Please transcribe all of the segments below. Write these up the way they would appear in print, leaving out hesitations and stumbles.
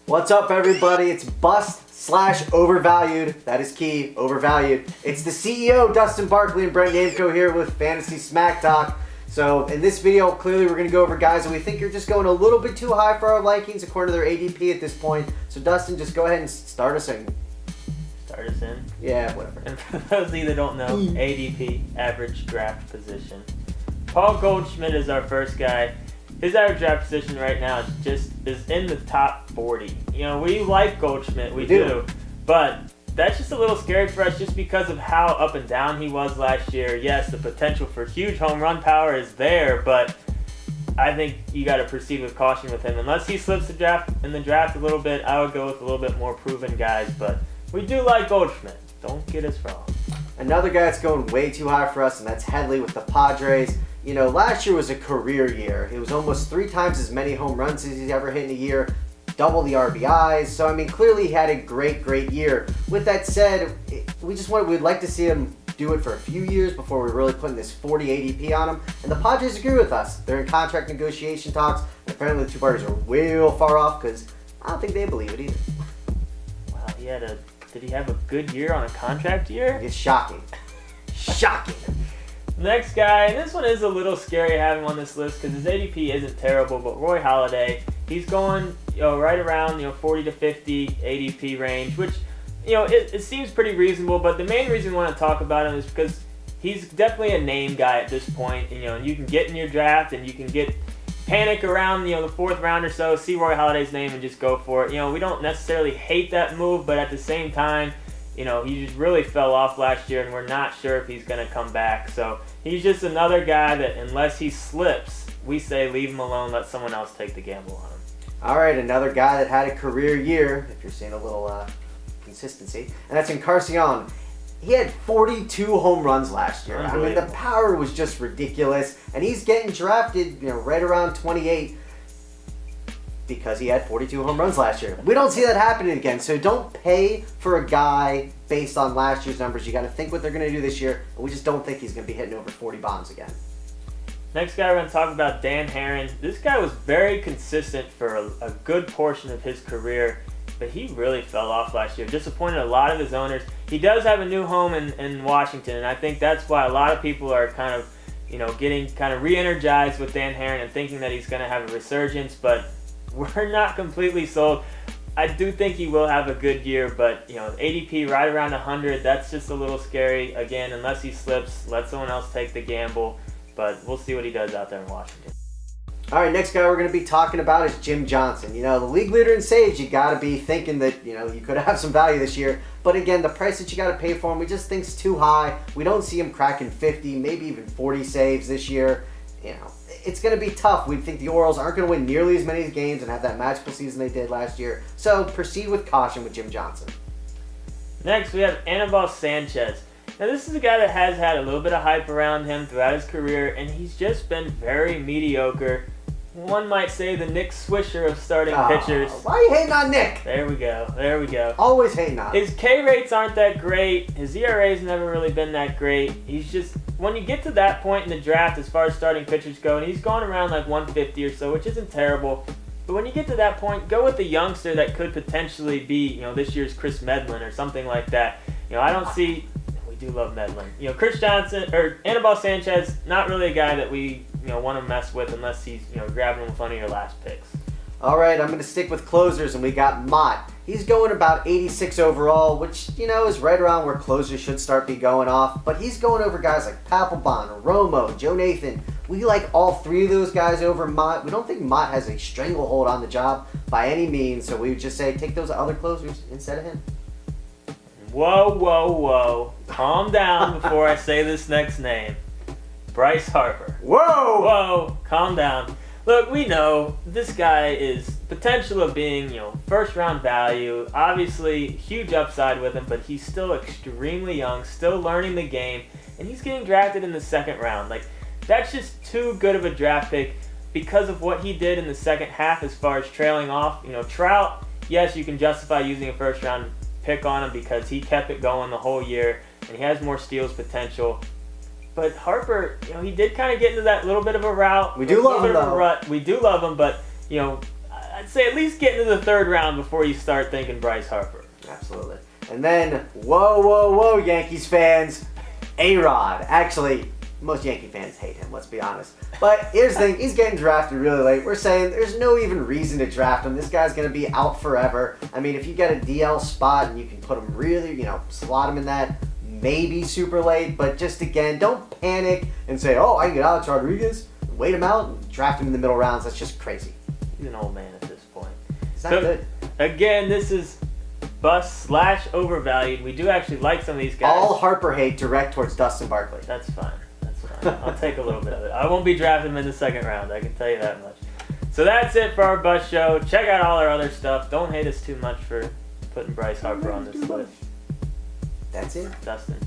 What's up, everybody? It's Bust/Overvalued. That is key, overvalued. It's the CEO, Dustin Barkley and Brent Yamko here with Fantasy Smack Talk. So in this video, clearly we're going to go over guys that we think are just going a little bit too high for our likings according to their ADP at this point. So Dustin, just go ahead and start us in. Start us in? Yeah, whatever. And for those of you that don't know, ADP, average draft position. Paul Goldschmidt is our first guy. His average draft position right now is in the top 40. You know, we like Goldschmidt, we do. But that's just a little scary for us just because of how up and down he was last year. Yes, the potential for huge home run power is there, but I think you got to proceed with caution with him. Unless he slips in the draft a little bit, I would go with a little bit more proven guys. But we do like Goldschmidt. Don't get us wrong. Another guy that's going way too high for us, and that's Headley with the Padres. You know, last year was a career year. It was almost 3 times as many home runs as he's ever hit in a year, double the RBIs. So, I mean, clearly he had a great year. With that said, we'd like to see him do it for a few years before we're really putting this 40 ADP on him. And the Padres agree with us. They're in contract negotiation talks. And apparently the two parties are way far off because I don't think they believe it either. Wow, did he have a good year on a contract year? It's shocking. Shocking. Next guy, and this one is a little scary having him on this list because his ADP isn't terrible, but Roy Halladay, he's going right around 40 to 50 ADP range, which it seems pretty reasonable. But the main reason we want to talk about him is because he's definitely a name guy at this point. And, you can get in your draft and you can get panic around the 4th round or so, see Roy Halladay's name and just go for it. We don't necessarily hate that move, but at the same time, he just really fell off last year, and we're not sure if he's going to come back. So he's just another guy that unless he slips, we say leave him alone, let someone else take the gamble on him. All right, another guy that had a career year, if you're seeing a little consistency, and that's Encarnacion. He had 42 home runs last year. I mean, the power was just ridiculous, and he's getting drafted, right around 28. Because he had 42 home runs last year. We don't see that happening again, so don't pay for a guy based on last year's numbers. You got to think what they're going to do this year, and we just don't think he's going to be hitting over 40 bombs again. Next guy we're going to talk about, Dan Herron. This guy was very consistent for a good portion of his career, but he really fell off last year. Disappointed a lot of his owners. He does have a new home in Washington, and I think that's why a lot of people are kind of, getting kind of re-energized with Dan Herron and thinking that he's going to have a resurgence, but we're not completely sold. I do think he will have a good year, but ADP right around 100, that's just a little scary. Again, unless he slips, let someone else take the gamble, but we'll see what he does out there in Washington. All right, next guy we're going to be talking about is Jim Johnson. The league leader in saves, you got to be thinking that, you could have some value this year. But again, the price that you got to pay for him, we just think is too high. We don't see him cracking 50, maybe even 40 saves this year. It's going to be tough. We think the Orioles aren't going to win nearly as many games and have that magical season they did last year. So proceed with caution with Jim Johnson. Next, we have Anibal Sanchez. Now, this is a guy that has had a little bit of hype around him throughout his career, and he's just been very mediocre. One might say the Nick Swisher of starting pitchers. Why are you hating on Nick? There we go. Always hating on him. His K rates aren't that great. His ERA's never really been that great. He's just, when you get to that point in the draft as far as starting pitchers go, and he's gone around like 150 or so, which isn't terrible. But when you get to that point, go with the youngster that could potentially be, this year's Chris Medlin or something like that. I don't see. We do love Medlin. Chris Johnson or Anibal Sanchez, not really a guy that we want to mess with unless he's grabbing him with one of your last picks. All right, I'm going to stick with closers, and we got Mott. He's going about 86 overall, which, is right around where closers should start be going off. But he's going over guys like Papelbon, Romo, Joe Nathan. We like all 3 of those guys over Mott. We don't think Mott has a stranglehold on the job by any means, so we would just say take those other closers instead of him. Whoa. Calm down before I say this next name. Bryce Harper. Whoa, calm down. Look, we know this guy is potential of being, first round value. Obviously, huge upside with him, but he's still extremely young, still learning the game, and he's getting drafted in the 2nd round. That's just too good of a draft pick because of what he did in the second half as far as trailing off. Trout, yes, you can justify using a first round pick on him because he kept it going the whole year, and he has more steals potential. But Harper, he did kind of get into that little bit of a route. We do love him, though. We do love him, but, I'd say at least get into the third round before you start thinking Bryce Harper. Absolutely. And then, whoa, Yankees fans, A-Rod. Actually, most Yankee fans hate him, let's be honest. But here's the thing, he's getting drafted really late. We're saying there's no even reason to draft him. This guy's going to be out forever. I mean, if you get a DL spot and you can put him really, slot him in that, maybe super late. But just again, don't panic and say, oh, I can get Alex Rodriguez, wait him out, and draft him in the middle rounds. That's just crazy. He's an old man at this point. It's not good. Again, this is bust/overvalued. We do actually like some of these guys. All Harper hate direct towards Dustin Barkley. That's fine. I'll take a little bit of it. I won't be drafting him in the second round, I can tell you that much. So that's it for our bust show. Check out all our other stuff. Don't hate us too much for putting Bryce Harper on this list. That's it? Dustin.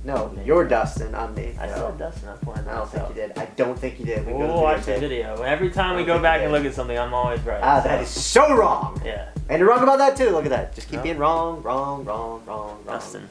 No, you're Dustin, I'm me. I said Dustin. I pointed I don't that think you did. I don't think you did. We'll watch the video. Every time we go back and look at something, I'm always right. That is so wrong. Yeah. And you're wrong about that too. Look at that. Just keep No. being wrong. Dustin.